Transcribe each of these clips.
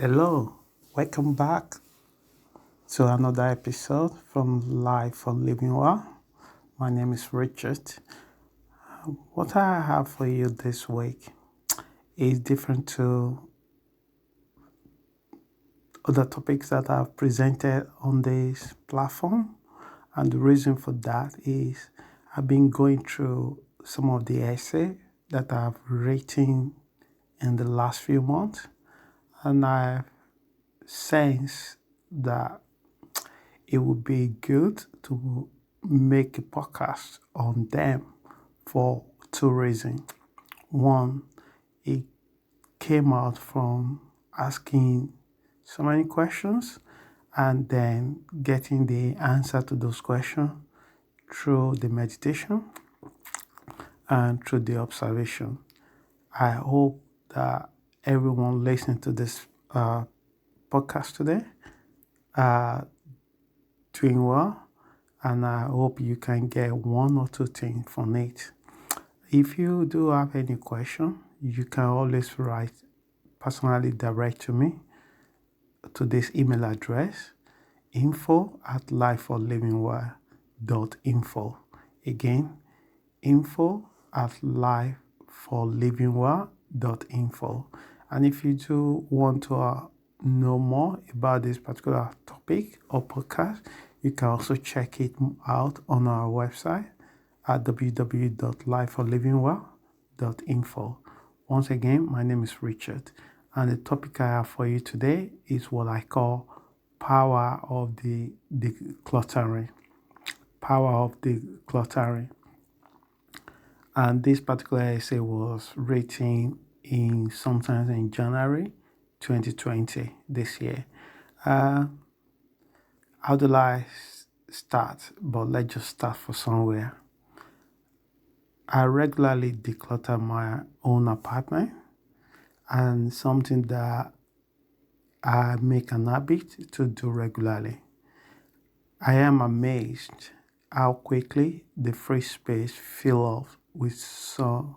Hello, welcome back to another episode from Life for Living Well. My name is Richard. What I have for you this week is different to other topics that I've presented on this platform. And the reason for that is I've been going through some of the essay that I've written in the last few months, and I sense that it would be good to make a podcast on them for two reasons. One, it came out from asking so many questions and then getting the answer to those questions through the meditation and through the observation. I hope that everyone listening to this podcast today are doing well, and I hope you can get one or two things from it. If you do have any question, you can always write personally direct to me to this email address info@lifeforlivingwell.info. Again, info@lifeforlivingwell.info. And if you do want to know more about this particular topic or podcast, you can also check it out on our website at www.lifeforlivingwell.info. Once again, my name is Richard, and the topic I have for you today is what I call power of the decluttering. Power of decluttering. And this particular essay was written in sometime in January 2020 this year. How do I start? But let's just start from somewhere. I regularly declutter my own apartment, and something that I make an habit to do regularly. I am amazed how quickly the free space fills up with some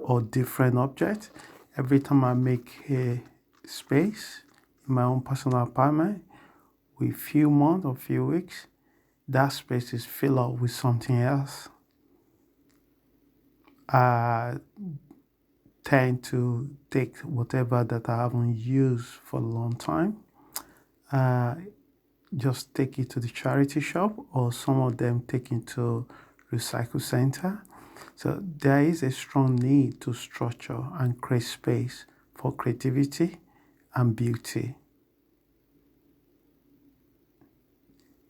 or different objects. Every time I make a space in my own personal apartment, with few months or few weeks, that space is filled up with something else. I tend to take whatever that I haven't used for a long time, just take it to the charity shop, or some of them take it to recycle center. So there is a strong need to structure and create space for creativity and beauty.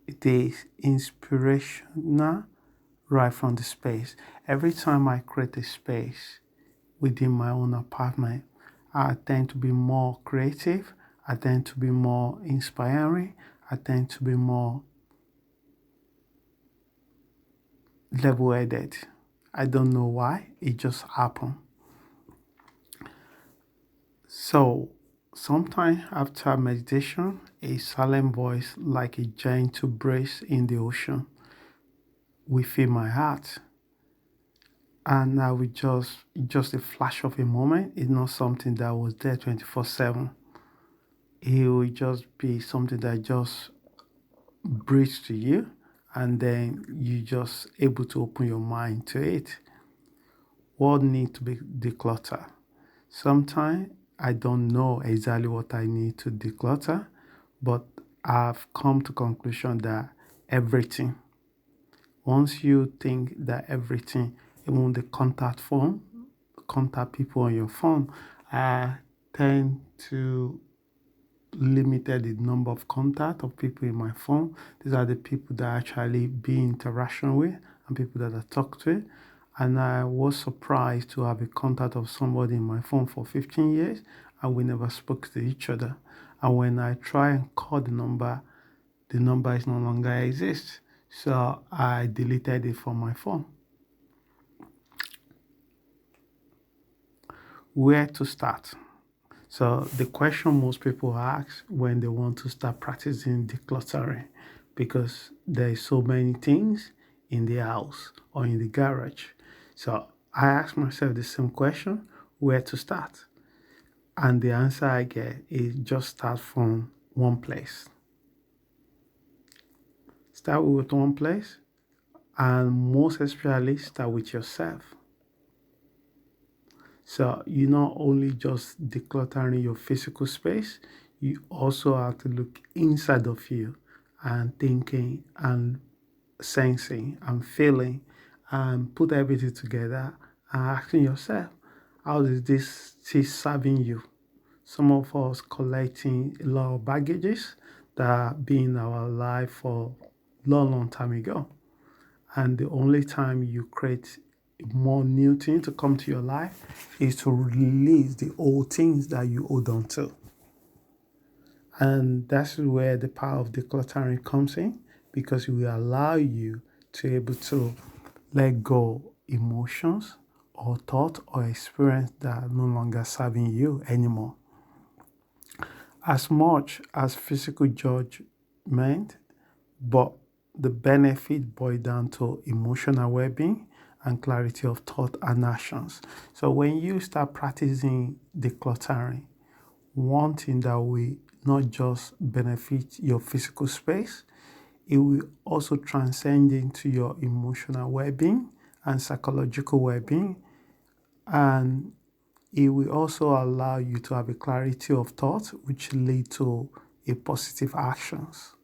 It is inspirational right from the space. Every time I create a space within my own apartment, I tend to be more creative, I tend to be more inspiring, I tend to be more level-headed. I don't know why, it just happened. So sometimes after meditation, a silent voice like a gentle breeze in the ocean will fill my heart. And I will just a flash of a moment. It's not something that was there 24/7. It will just be something that just breathes to you, and then you just able to open your mind to it. What needs to be decluttered? Sometimes I don't know exactly what I need to declutter, but I've come to conclusion that everything. Once you think that everything, even the contact people on your phone, I tend to limited the number of contact of people in my phone. These are the people that I actually be in interaction with and people that I talk to. And I was surprised to have a contact of somebody in my phone for 15 years and we never spoke to each other. And when I try and call the number is no longer exist. So I deleted it from my phone. Where to start? So the question most people ask when they want to start practicing decluttering, because there is so many things in the house or in the garage. So I ask myself the same question, where to start? And the answer I get is just start from one place. Start with one place, and most especially start with yourself. So you not only just decluttering your physical space, you also have to look inside of you and thinking and sensing and feeling and put everything together and asking yourself, how is this still serving you? Some of us collecting a lot of baggages that have been in our life for a long, long time ago. And the only time you create more new things to come to your life is to release the old things that you hold on to. And that's where the power of decluttering comes in, because it will allow you to be able to let go emotions or thought or experience that are no longer serving you anymore. As much as physical judgment, but the benefit boil down to emotional well-being and clarity of thought and actions. So when you start practicing decluttering, one thing that will not just benefit your physical space, it will also transcend into your emotional well-being and psychological well-being, and it will also allow you to have a clarity of thought which lead to a positive actions.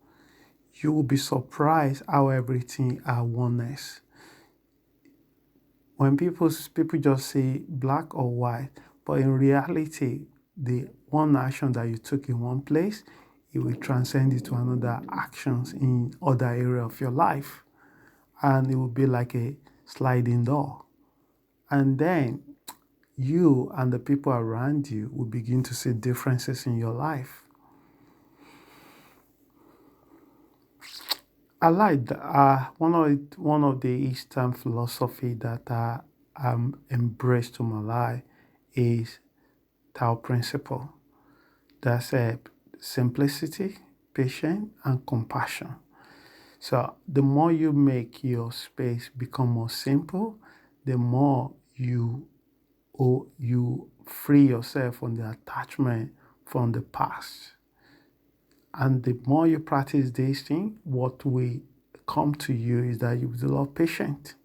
You will be surprised how everything are oneness. When people just say black or white, but in reality, the one action that you took in one place, it will transcend into another actions in other area of your life, and it will be like a sliding door. And then you and the people around you will begin to see differences in your life. I like that. One of the Eastern philosophy that I embraced to my life is Tao principle. That's simplicity, patience, and compassion. So the more you make your space become more simple, the more you free yourself from the attachment from the past. And the more you practice these things, what will come to you is that you will develop patience.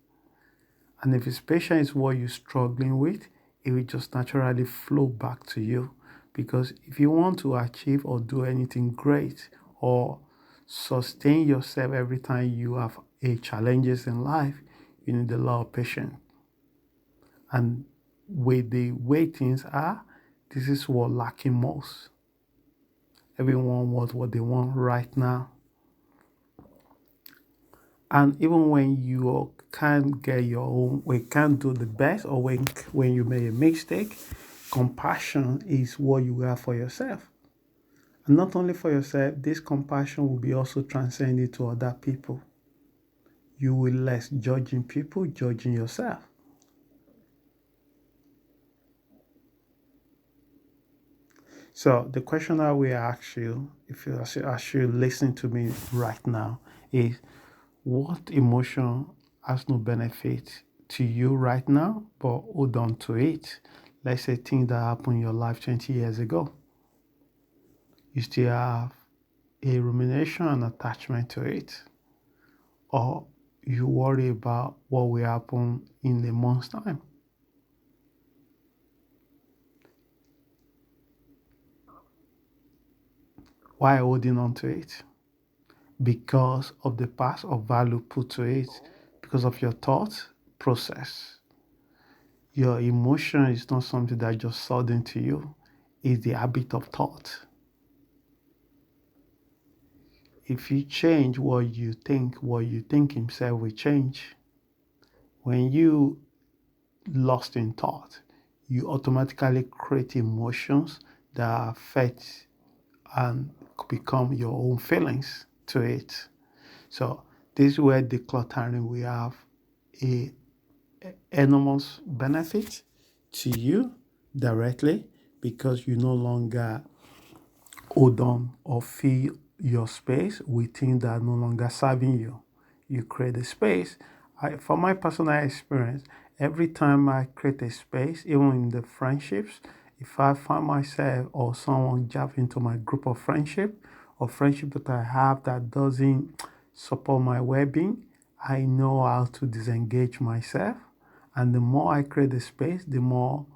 And if it's patience is what you're struggling with, it will just naturally flow back to you. Because if you want to achieve or do anything great or sustain yourself every time you have a challenges in life, you need a lot of patience. And with the way things are, this is what lacking most. Everyone wants what they want right now. And even when you can't get your own, we can't do the best, or when you make a mistake, compassion is what you have for yourself. And not only for yourself, this compassion will be also transcended to other people. You will less judging people, judging yourself. So the question I will ask you, if you actually listen to me right now, is what emotion has no benefit to you right now, but hold on to it? Let's say things that happened in your life 20 years ago. You still have a rumination and attachment to it. Or you worry about what will happen in a month's time. Why holding on to it? Because of the past of value put to it, because of your thought process. Your emotion is not something that just sudden to you, it's the habit of thought. If you change what you think himself will change. When you lost in thought, you automatically create emotions that affect and become your own feelings to it. So this is where decluttering we have a enormous benefit to you directly, because you no longer hold on or fill your space with things that are no longer serving you. You create a space. From my personal experience, every time I create a space, even in the friendships, If I find myself or someone jump into my group of friendship or friendship that I have that doesn't support my well-being, I know how to disengage myself. And the more I create the space, the more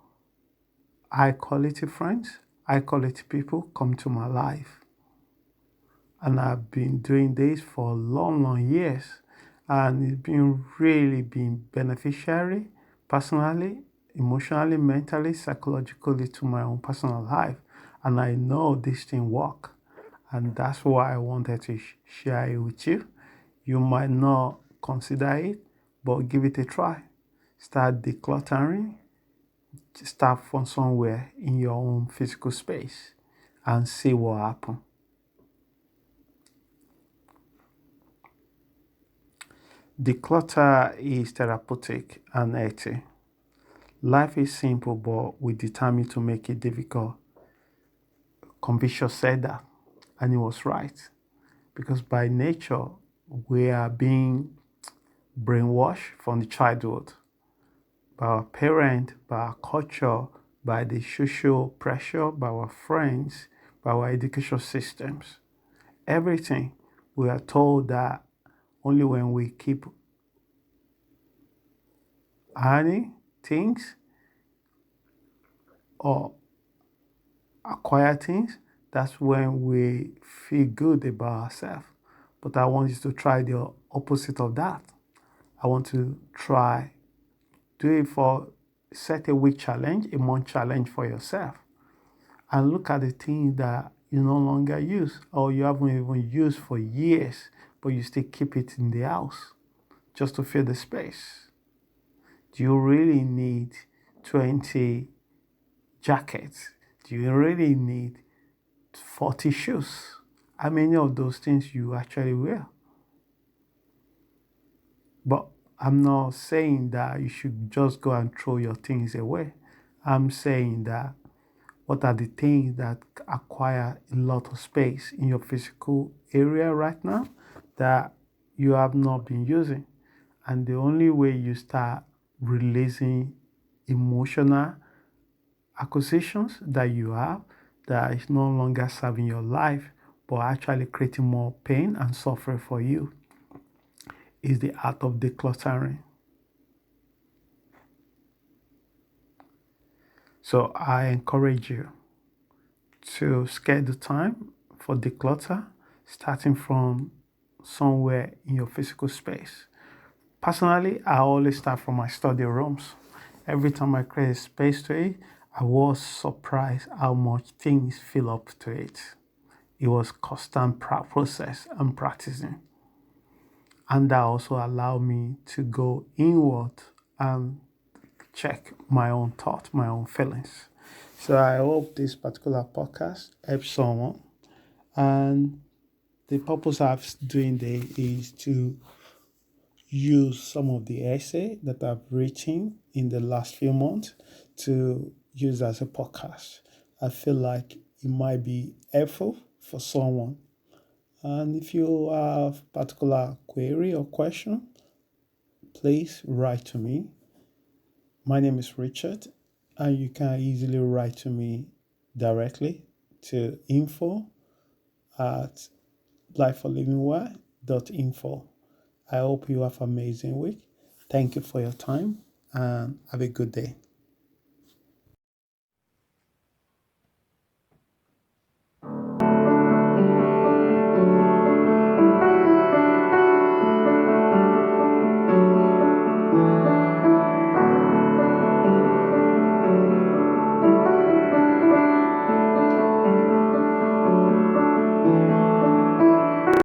high quality friends, high quality people come to my life. And I've been doing this for long, long years. And it's been really been beneficiary personally, emotionally, mentally, psychologically to my own personal life. And I know this thing work. And that's why I wanted to share it with you. You might not consider it, but give it a try. Start decluttering. Start from somewhere in your own physical space and see what happens. Declutter is therapeutic and healthy. Life is simple, but we determined to make it difficult. Confucius said that, and he was right. Because by nature, we are being brainwashed from the childhood by our parent, by our culture, by the social pressure, by our friends, by our education systems. Everything we are told that only when we keep earning things or acquire things, that's when we feel good about ourselves. But I want you to try the opposite of that. I want to try do it for set a week challenge, a month challenge for yourself, and look at the things that you no longer use or you haven't even used for years, but you still keep it in the house just to fill the space. Do you really need 20 jackets? Do you really need 40 shoes? How many of those things you actually wear? But I'm not saying that you should just go and throw your things away. I'm saying that what are the things that acquire a lot of space in your physical area right now that you have not been using? And the only way you start releasing emotional acquisitions that you have that is no longer serving your life but actually creating more pain and suffering for you is the art of decluttering. So I encourage you to schedule time for declutter, starting from somewhere in your physical space. Personally, I always start from my study rooms. Every time I create a space to it, I was surprised how much things fill up to it. It was constant process and practicing. And that also allowed me to go inward and check my own thoughts, my own feelings. So I hope this particular podcast helps someone. And the purpose of doing this is to use some of the essay that I've written in the last few months to use as a podcast. I feel like it might be helpful for someone. And if you have particular query or question, please write to me. My name is Richard, and you can easily write to me directly to info at lifeforlivingwell.info. I hope you have an amazing week. Thank you for your time and have a good day.